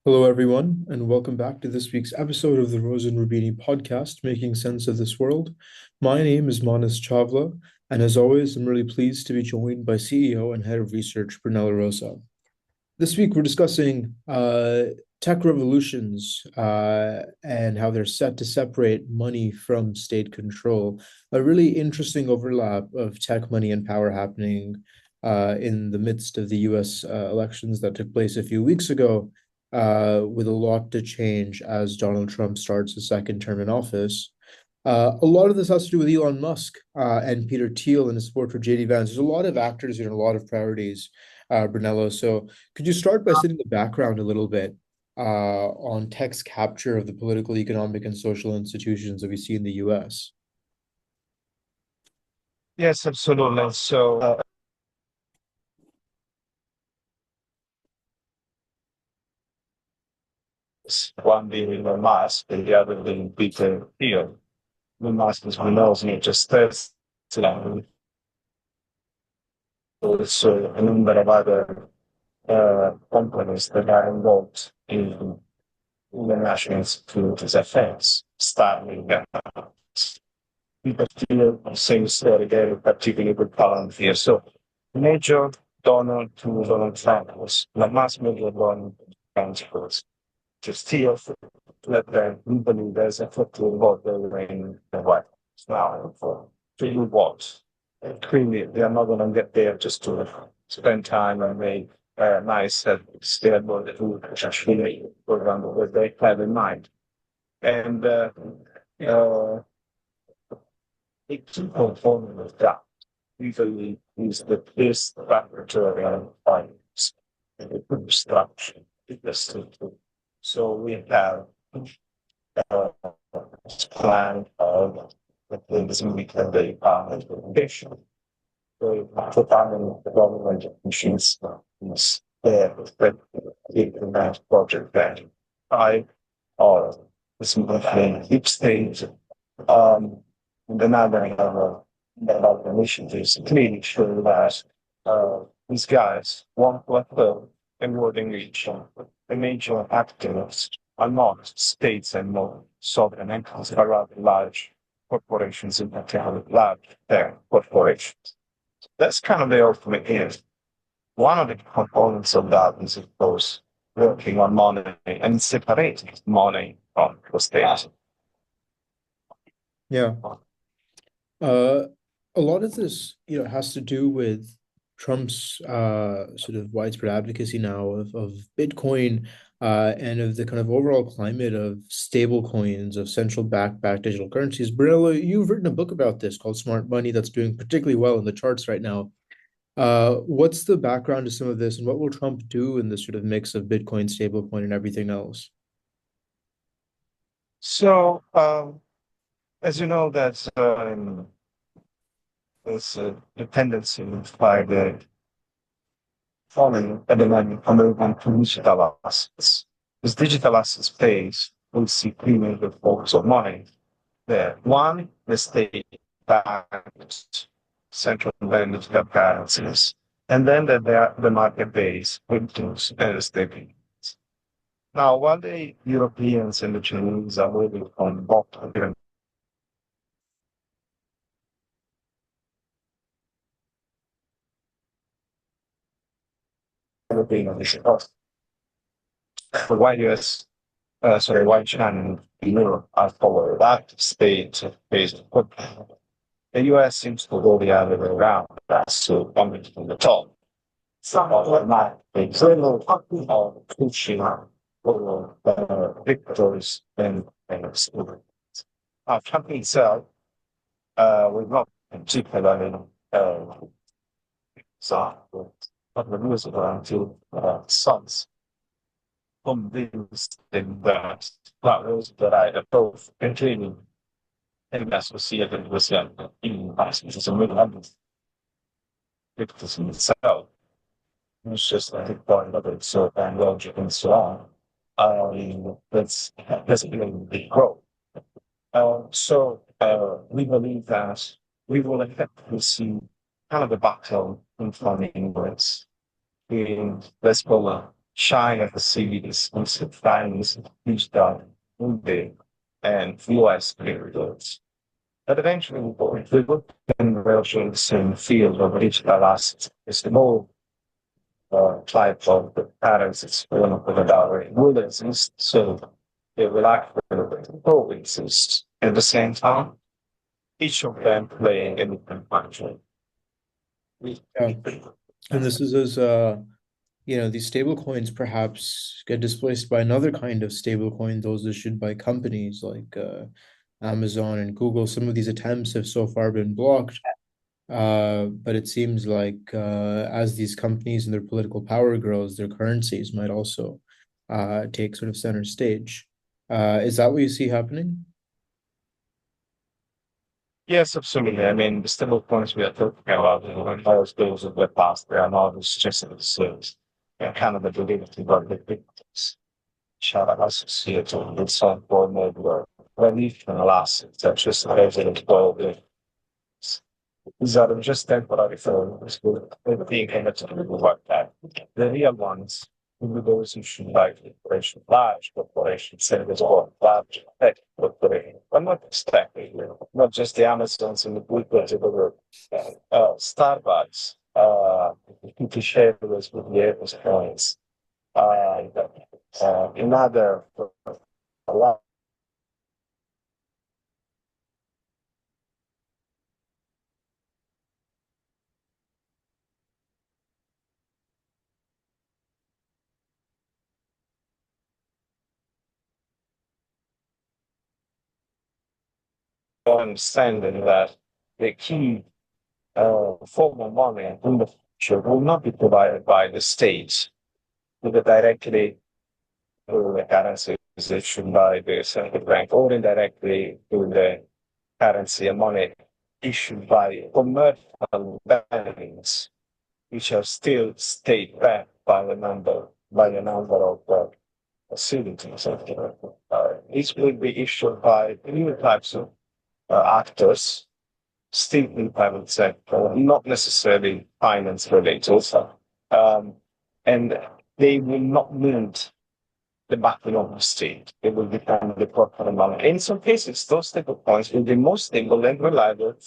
Hello, everyone, and welcome back to this week's episode of the Rose and Rubini podcast, Making Sense of This World. My name is Manas Chavla, and as always, I'm really pleased to be joined by CEO and Head of Research, Brunella Rosa. This week, we're discussing tech revolutions and how they're set to separate money from state control. A really interesting overlap of tech, money, and power happening in the midst of the US elections that took place a few weeks ago, with a lot to change as Donald Trump starts his second term in office. A lot of this has to do with Elon Musk and Peter Thiel and his support for JD Vance. There's a lot of actors and a lot of priorities, Brunello. So could you start by setting the background a little bit on tech's capture of the political, economic, and social institutions that we see in the US? Yes, absolutely. One being Elon Musk and the other being Peter Thiel. Elon Musk, as we know, is not just this, also a number of other companies that are involved in the National Institute of Defense, starting Peter Thiel, same story there, particularly with Palantir. So, Major Donald Trump was the mass media one principles to steal let them believe there's a football involved in the White House now for three what? Clearly, they are not going to get there just to spend time and make nice stable food, which actually program that they have in mind. And uh, a key component of that usually is the best laboratory findings and the construction of the system. So we have uh, plan of the things we can be implementation. So providing the government machines is there with the project that I or this monthly each stage and another initiatives clearly show that these guys want to fulfill awarding each the major actors are not states and more sovereign entities, but rather large corporations, in particular large tech corporations. That's kind of the ultimate aim. One of the components of that is, of course, working on money and separating money from the state. Yeah. Uh, a lot of this, has to do with Trump's sort of widespread advocacy now of Bitcoin and of the kind of overall climate of stable coins, of central backed digital currencies. Brunello, you've written a book about this called Smart Money that's doing particularly well in the charts right now. What's the background to some of this, and what will Trump do in this sort of mix of Bitcoin, stablecoin, and everything else? So, as you know, that there's a dependency by the foreign element American to digital assets. This digital assets phase will see three major forms of money. There, one, the state backed central bank digital currencies, and then the market base cryptos and stablecoins. Now, while the Europeans and the Chinese are moving from bottom European initiatives, the white US, white China and Europe are following that state based the US seems to go the other way around. That's so coming from the top. Some of them might be little pushing for victors and Trump itself, we've not particularly so but the news around to sons convinced in that those that I both continue and associated with them in as a middle victims itself. It's just like a point of it, so and logic and so on. That's been the growth. We believe that we will effectively see kind of a battle in funding English in Westmoreland China perceives finance digital India and US periods. But eventually, if we look in the same field of digital assets, it's the more type of the patterns experiment without it will exist. So they will actually coexist at the same time, each of them playing a different function. Yeah. And this is as these stable coins perhaps get displaced by another kind of stable coin, those issued by companies like Amazon and Google. Some of these attempts have so far been blocked. But it seems like as these companies and their political power grows, their currencies might also take sort of center stage. Is that what you see happening? Yes, absolutely. I mean, the stable points we are talking about, those those of the past, they are not just in the service. They're kind of the derivative of the victims. Shall associated with some form of relational assets, such as resident building. These are just temporary forms with being connected like that. The real ones will be those who should like corporation, large corporations, service or large tech corporations. But not exactly, not just the Amazons and the Googles, but Starbucks, to share with the Apple points. Another a lot of understanding that the key form of money in the future will not be provided by the state, either directly through the currency issued by the central bank or indirectly through the currency and money issued by commercial banks, which are still state backed by a number of facilities. These will be issued by new types of actors, still in private sector, not necessarily finance related. Um, and they will not need the backing of the state. It will depend on the corporate amount. In some cases, those type of points will be more stable and reliable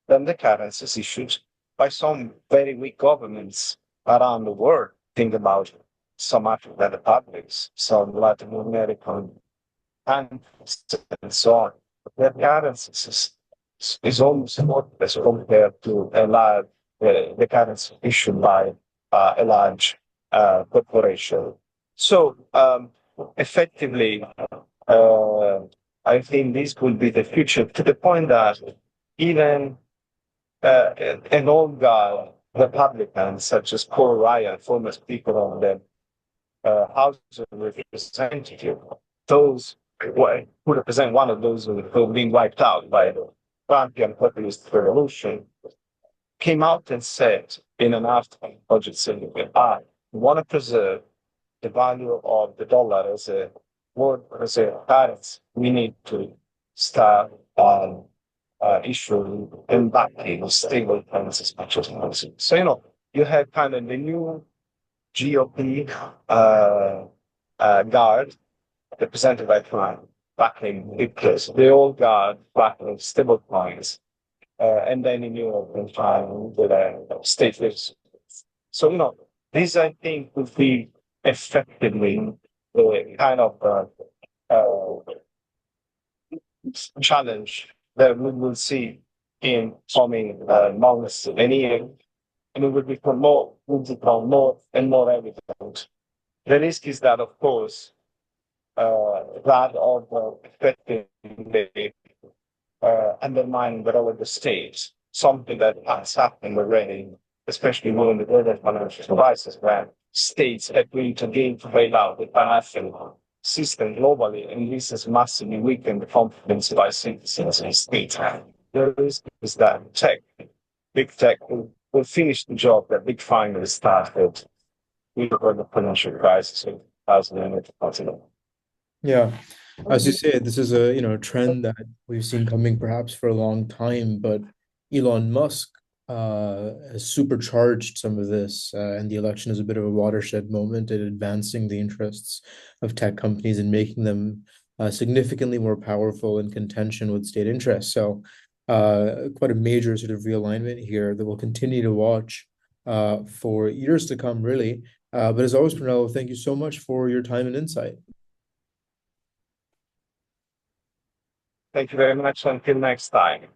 than the currencies issued by some very weak governments around the world. Think about some African republics, some Latin American countries, and so on. Their currencies is almost worthless compared to the currency issued by a large corporation. So effectively, uh, I think this will be the future to the point that even an old guy, Republicans such as Paul Ryan, former Speaker of the House of Representatives, those who represent one of those who have been wiped out by the Trumpian populist revolution, came out and said in an afternoon budget saying, I want to preserve the value of the dollar as a word, as a currency. We need to start on issuing and backing stable currencies as much as possible. So, you had kind of the new GOP guard represented by Trump backing because the old guard backing stable coins, and then in Europe and China with state leaders. So, this I think would be effectively the kind of challenge that we will see in coming months and years, and it will become more and more evident. The risk is that, of course, that of affecting the undermining the role of the state, something that has happened already, especially during the global financial crisis, where states agreed to gain to bail out the financial system globally, and this has massively weakened the confidence by citizens in state. The risk is that big tech, will finish the job that big finance started with the financial crisis in 2008. Yeah. As you say, this is a trend that we've seen coming perhaps for a long time, but Elon Musk has supercharged some of this, and the election is a bit of a watershed moment in advancing the interests of tech companies and making them significantly more powerful in contention with state interests. So, quite a major sort of realignment here that we'll continue to watch for years to come, really. But as always, Pernell, thank you so much for your time and insight. Thank you very much. Until next time.